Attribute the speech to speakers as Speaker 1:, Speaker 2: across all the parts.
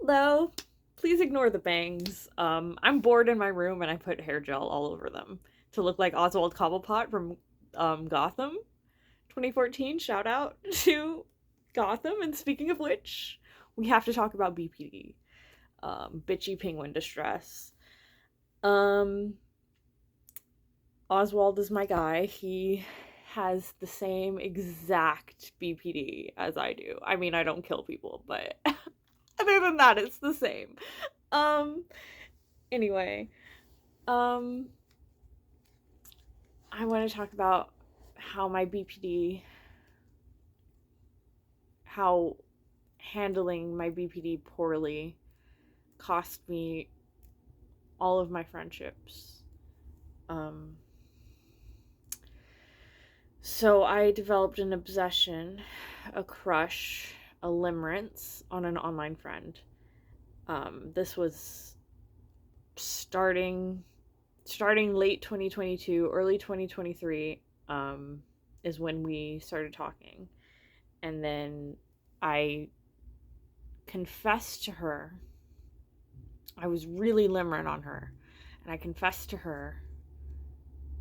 Speaker 1: Hello. Please ignore the bangs. I'm bored in my room and I put hair gel all over them to look like Oswald Cobblepot from Gotham 2014. Shout out to Gotham. And speaking of which, we have to talk about BPD. Bitchy penguin distress. Um, Oswald is my guy. He has the same exact BPD as I do. I mean, I don't kill people, but other than that, it's the same. Um, anyway, um, I want to talk about how my BPD, how handling my BPD poorly cost me all of my friendships. Um, so I developed an obsession, a crush, a limerence on an online friend. This was starting late 2022, early 2023, is when we started talking. And then I confessed to her. I was really limerent on her. And I confessed to her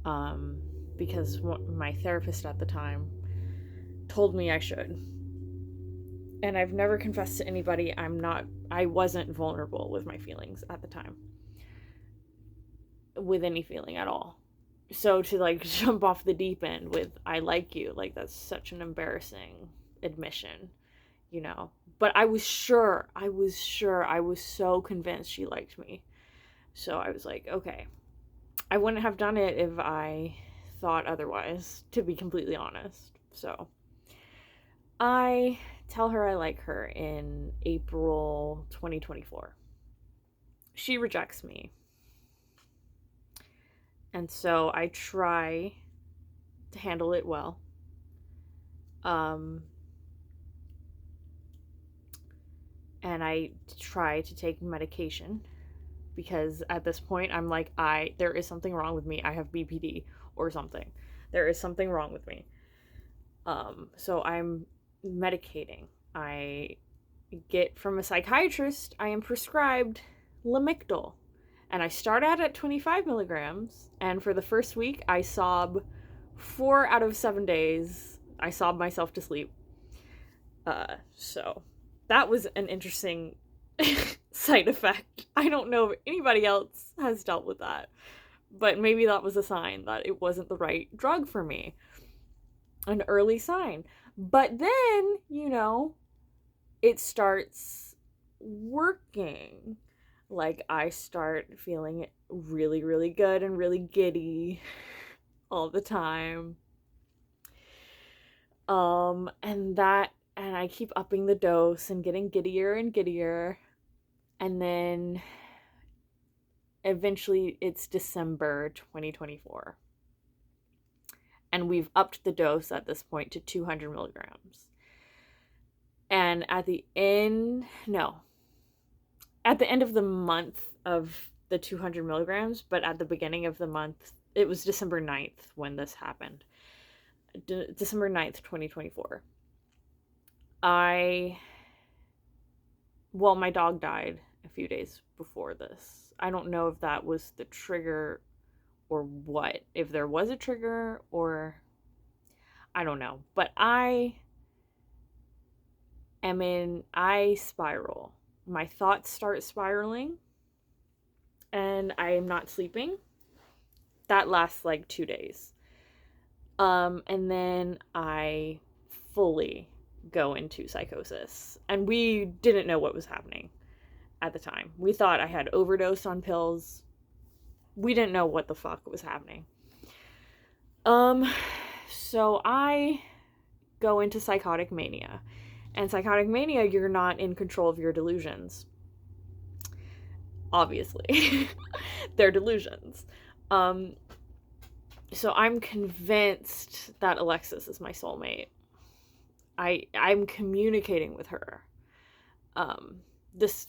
Speaker 1: um, because my therapist at the time told me I should. And I've never confessed to anybody. I wasn't vulnerable with my feelings at the time, with any feeling at all. So to like jump off the deep end with I like you, like that's such an embarrassing admission, you know. But I was so convinced she liked me. So I was like, okay. I wouldn't have done it if I thought otherwise, to be completely honest. So I tell her I like her in April 2024. She rejects me. And so I try to handle it well. Um, and I try to take medication because at this point I'm like, there is something wrong with me. I have BPD or something. There is something wrong with me. So I'm medicating. I get from a psychiatrist, I am prescribed Lamictal. And I start out at 25 milligrams. And for the first week, I sob 4 out of 7 days. I sob myself to sleep. So that was an interesting side effect. I don't know if anybody else has dealt with that. But maybe that was a sign that it wasn't the right drug for me. An early sign. But then, it starts working. Like, I start feeling really, really good and really giddy all the time. And I keep upping the dose and getting giddier and giddier. And then eventually it's December 2024. And we've upped the dose at this point to 200 milligrams. And at the end of the month of the 200 milligrams, but at the beginning of the month, it was December 9th when this happened. December 9th, 2024. My dog died a few days before this. I don't know if that was the trigger or what. If there was a trigger or I don't know. But I spiral. My thoughts start spiraling and I am not sleeping. That lasts like 2 days. And then I fully go into psychosis. And we didn't know what was happening at the time. We thought I had overdosed on pills. We didn't know what the fuck was happening. So I go into psychotic mania. And psychotic mania, you're not in control of your delusions. Obviously. They're delusions. So I'm convinced that Alexis is my soulmate. I'm communicating with her. This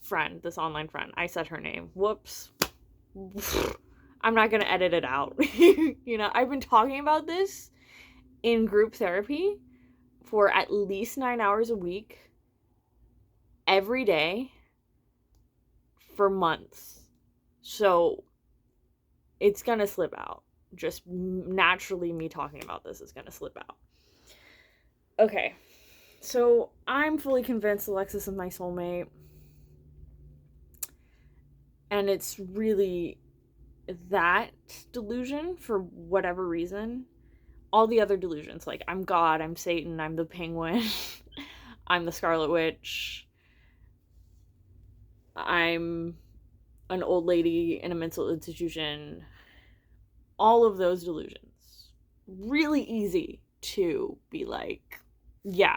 Speaker 1: online friend, I said her name. Whoops. I'm not gonna edit it out. I've been talking about this in group therapy for at least 9 hours a week, every day, for months. So it's gonna slip out. Just naturally, me talking about this is gonna slip out. Okay, so I'm fully convinced Alexis is my soulmate. And it's really that delusion for whatever reason. All the other delusions, like I'm God, I'm Satan, I'm the Penguin, I'm the Scarlet Witch, I'm an old lady in a mental institution, all of those delusions. Really easy to be like, yeah,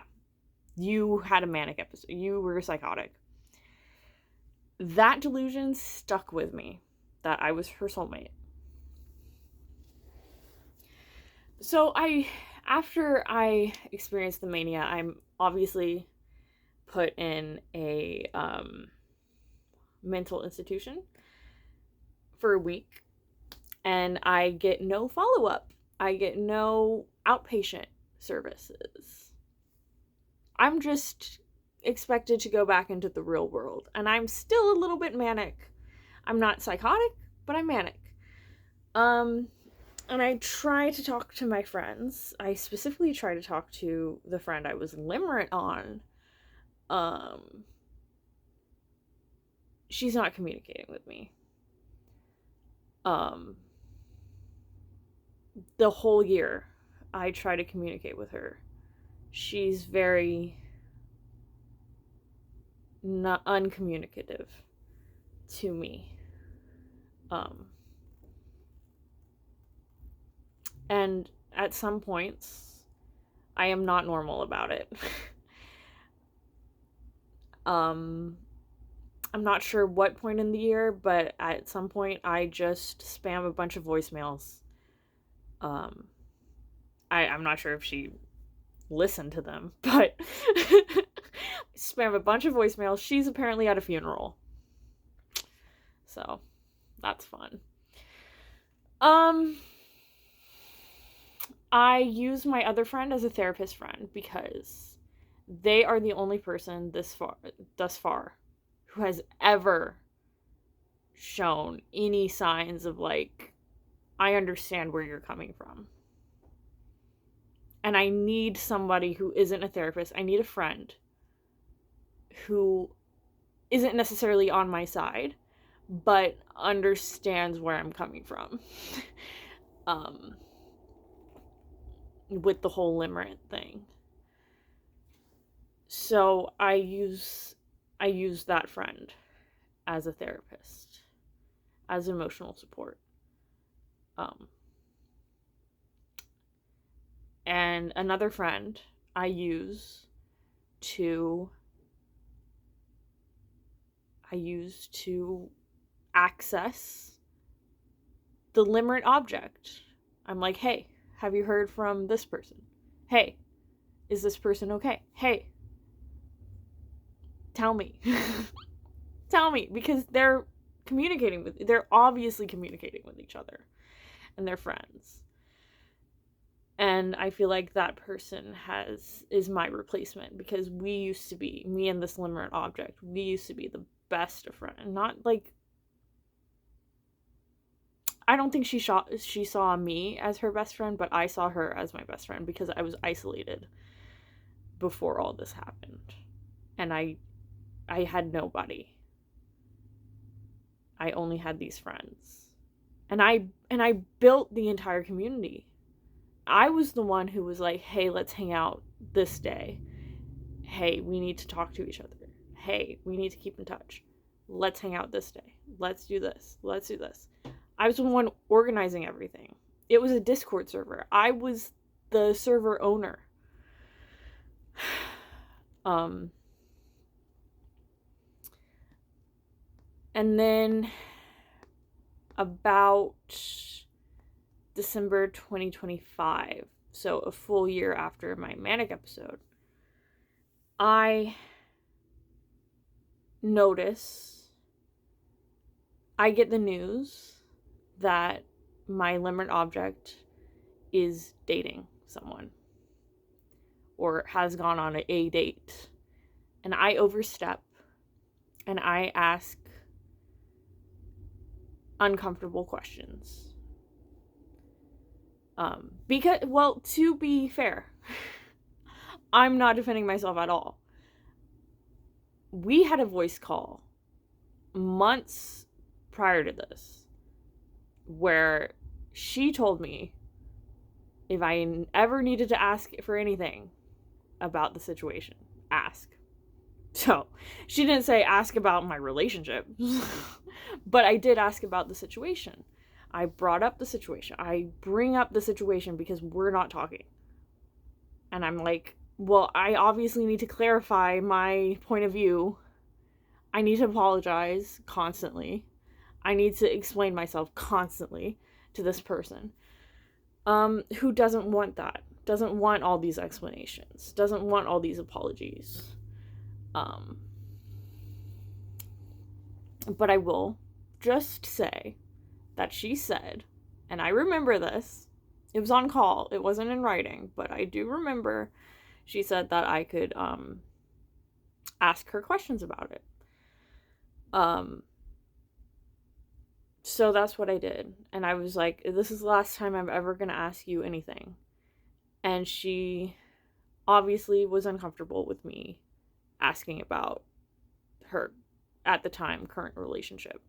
Speaker 1: you had a manic episode, you were psychotic. That delusion stuck with me, that I was her soulmate. So after I experienced the mania, I'm obviously put in a mental institution for a week, and I get no follow-up. I get no outpatient services. I'm just expected to go back into the real world, and I'm still a little bit manic. I'm not psychotic, but I'm manic. And I try to talk to my friends. I specifically try to talk to the friend I was limerent on. She's not communicating with me. The whole year, I try to communicate with her. She's very not uncommunicative to me. And at some points, I am not normal about it. I'm not sure what point in the year, but at some point I just spam a bunch of voicemails. I'm not sure if she listened to them, but spam a bunch of voicemails. She's apparently at a funeral. So, that's fun. I use my other friend as a therapist friend because they are the only person thus far who has ever shown any signs of like, I understand where you're coming from. And I need somebody who isn't a therapist. I need a friend who isn't necessarily on my side, but understands where I'm coming from. With the whole limerent thing. So I use that friend as a therapist, as emotional support. And another friend I use to access the limerent object. I'm like, hey, have you heard from this person? Hey, is this person okay? Hey, tell me. Tell me, because they're obviously communicating with each other, and they're friends. And I feel like that person is my replacement, because me and this limerent object, we used to be the best of friends. Not like, I don't think she saw me as her best friend, but I saw her as my best friend because I was isolated before all this happened. And I had nobody. I only had these friends. And I built the entire community. I was the one who was like, hey, let's hang out this day. Hey, we need to talk to each other. Hey, we need to keep in touch. Let's hang out this day. Let's do this. Let's do this. I was the one organizing everything. It was a Discord server. I was the server owner. And then about December 2025, so a full year after my manic episode, I get the news that my limerent object is dating someone or has gone on a date. And I overstep and I ask uncomfortable questions. Because, well, to be fair, I'm not defending myself at all. We had a voice call months prior to this where she told me if I ever needed to ask for anything about the situation, ask. So, she didn't say ask about my relationship, but I did ask about the situation. I brought up the situation. I bring up the situation because we're not talking. And I'm like, well, I obviously need to clarify my point of view. I need to apologize constantly. I need to explain myself constantly to this person. Who doesn't want that? Doesn't want all these explanations. Doesn't want all these apologies. But I will just say that she said, and I remember this, it was on call, it wasn't in writing, but I do remember she said that I could ask her questions about it. So that's what I did. And I was like, this is the last time I'm ever going to ask you anything. And she obviously was uncomfortable with me asking about her, at the time, current relationship.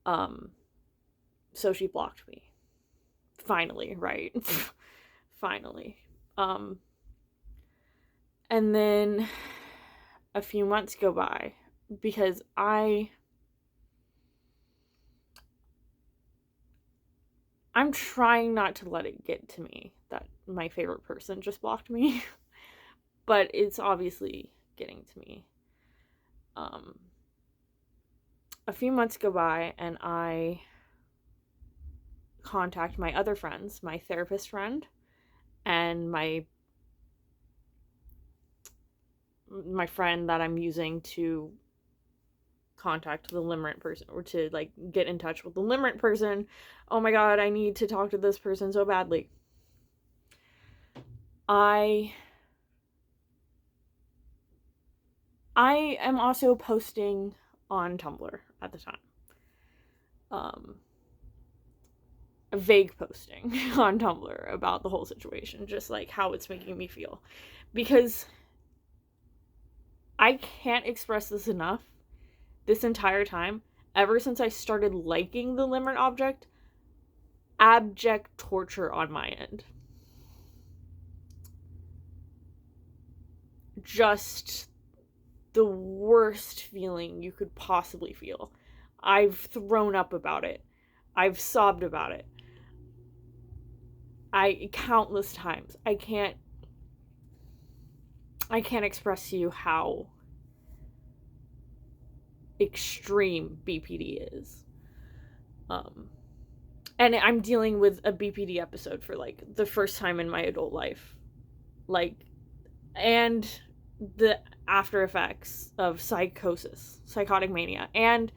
Speaker 1: So she blocked me. Finally, right? Finally. And then a few months go by because I'm trying not to let it get to me that my favorite person just blocked me. But it's obviously getting to me. A few months go by and I contact my other friends, my therapist friend and my friend that I'm using to contact the limerent person, or to like get in touch with the limerent person. Oh my god, I need to talk to this person so badly. I am also posting on Tumblr at the time. A vague posting on Tumblr about the whole situation, just like how it's making me feel. Because I can't express this enough. This entire time, ever since I started liking the limerent object, abject torture on my end. Just the worst feeling you could possibly feel. I've thrown up about it. I've sobbed about it. Countless times. I can't express to you how extreme BPD is. And I'm dealing with a BPD episode for like the first time in my adult life. Like, and the after effects of psychosis, psychotic mania, and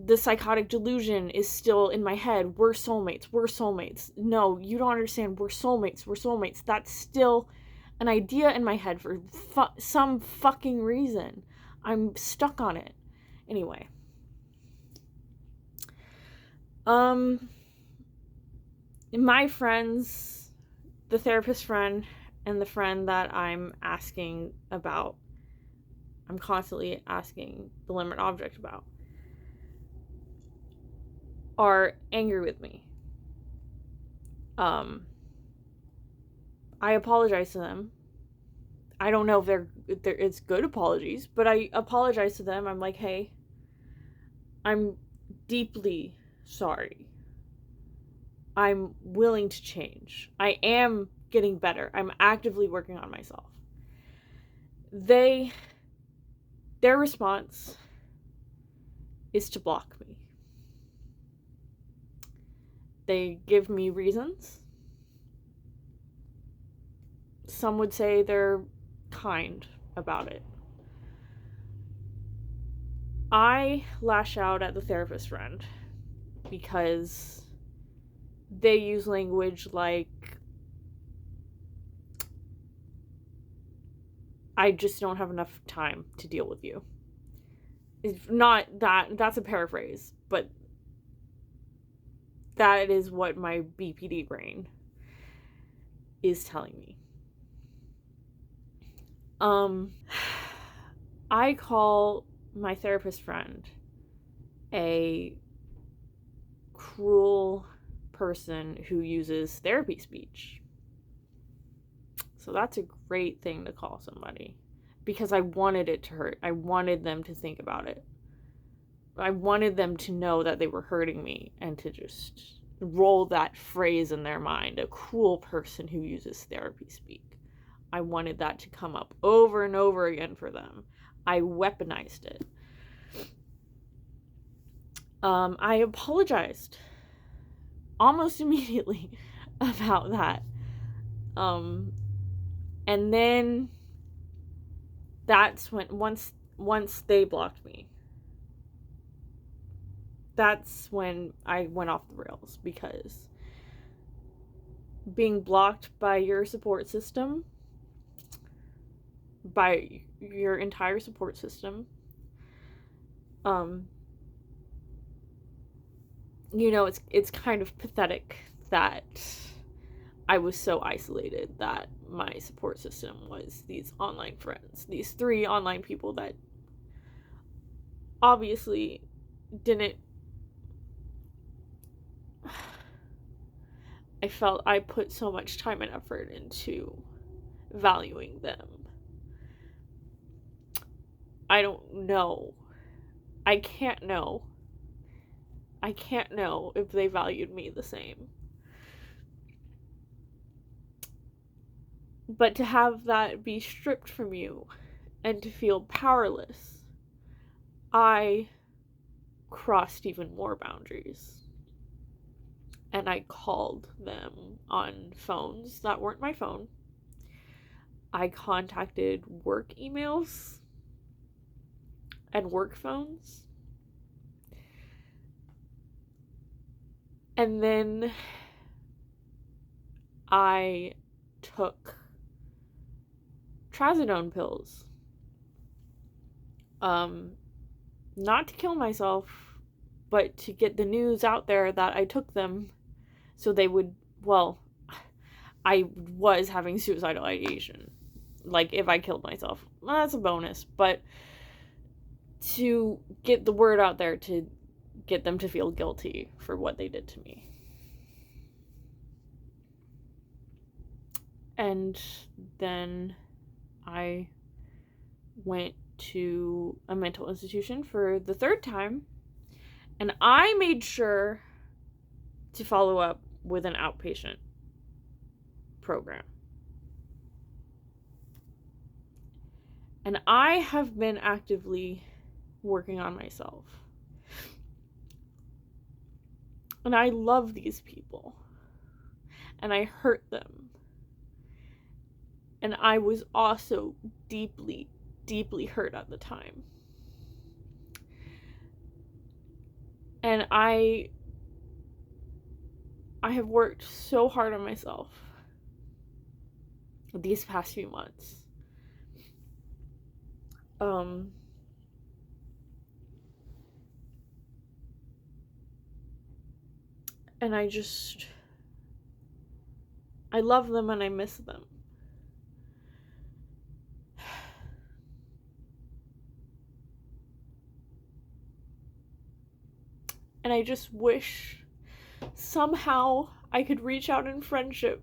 Speaker 1: the psychotic delusion is still in my head. We're soulmates. No, you don't understand. We're soulmates. That's still an idea in my head for some fucking reason. I'm stuck on it. Anyway. My friends, the therapist friend, and the friend that I'm constantly asking the limerent object about, are angry with me. I apologize to them. I don't know if it's good apologies, but I apologize to them. I'm like, hey, I'm deeply sorry. I'm willing to change. I am getting better. I'm actively working on myself. Their response is to block me. They give me reasons. Some would say they're kind about it. I lash out at the therapist friend because they use language like, I just don't have enough time to deal with you. It's not that, that's a paraphrase, but that is what my BPD brain is telling me. I call my therapist friend a cruel person who uses therapy speech. So that's a great thing to call somebody, because I wanted it to hurt. I wanted them to think about it. I wanted them to know that they were hurting me and to just roll that phrase in their mind, a cruel person who uses therapy speak. I wanted that to come up over and over again for them. I weaponized it. I apologized almost immediately about that. And then that's when, once they blocked me, that's when I went off the rails, because being blocked by your support system, by your entire support system, you know, it's kind of pathetic that I was so isolated that my support system was these online friends, these 3 online people that obviously didn't. I felt I put so much time and effort into valuing them. I don't know. I can't know. I can't know if they valued me the same. But to have that be stripped from you and to feel powerless, I crossed even more boundaries. And I called them on phones that weren't my phone. I contacted work emails and work phones. And then I took trazodone pills. Not to kill myself, but to get the news out there that I took them so they would, well, I was having suicidal ideation. Like, if I killed myself, well, that's a bonus, but to get the word out there, to get them to feel guilty for what they did to me. And then I went to a mental institution for the 3rd time, and I made sure to follow up with an outpatient program. And I have been actively working on myself. And I love these people. And I hurt them. And I was also deeply, deeply hurt at the time. And I have worked so hard on myself these past few months. And I love them and I miss them. And I just wish somehow I could reach out in friendship